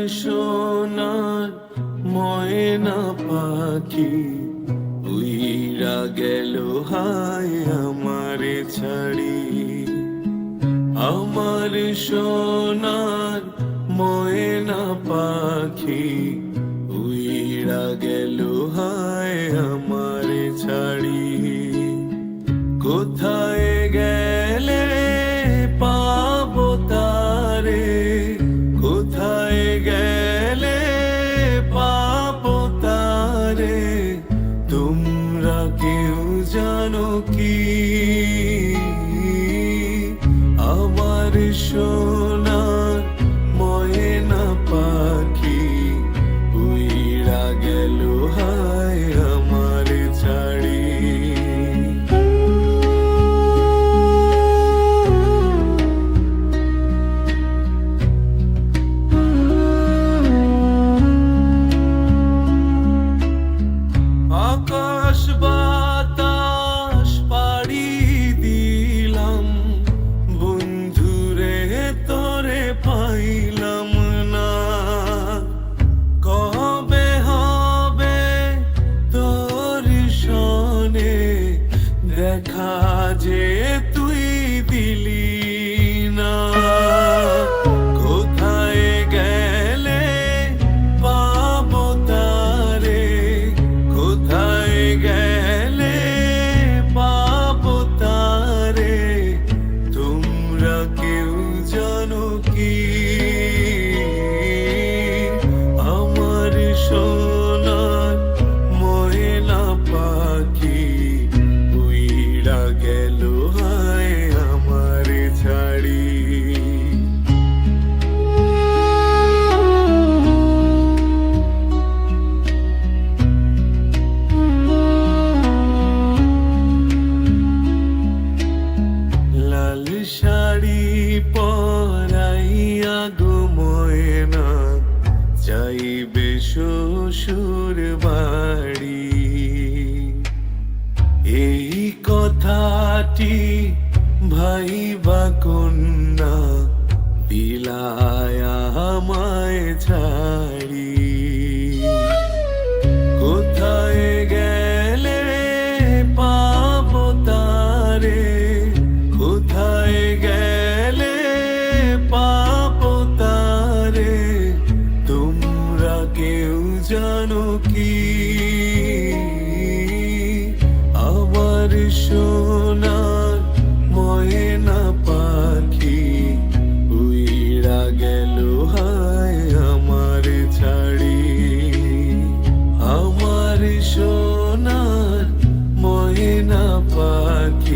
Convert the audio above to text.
সোনার ময়না পাখি উইরা গেল হায় আমারে ছাড়ি। আমার সোনার ময়না পাখি উইরা গেল হায় আমারে ছাড়ি। কোথায় গেলে পাবো তারে, কোথায় গেলে পাবো তারে, তোমরা কেউ জানো কি? আমার সোনার ময়না পাখি উইরা গেল হায় আমারে ছাড়ি। আকাশ বাতাস পাড়ি দিলাম, বন্ধুরে তোরে পাইলাম না। কবে হবে তোর সনে দেখা যে তুই দিলি না? কোথায় গেলে পাবো তারে, কোথায় গেলে পাবো তারে, তোমরা কেউ জানো কি? আমার সোনার ময়না পাখি উইরা গেল হায় আমারে ছাড়ি। লাল শাড়ি পরাইয়া গো ময়না যাইবে শ্বশুর বাড়ি। এই কথাটি ভাইবা কন্যা বিলায়া আমায় ছাড়ি। কোথায় গেলে পাবো তারে, কোথায় গেলে পাবো তারে, তোমরা কেউ জানো কি? আমার সোনার ময়না পাখি উইরা গেল হায় আমারে ছাড়ি। আমার সোনার ময়না পাখি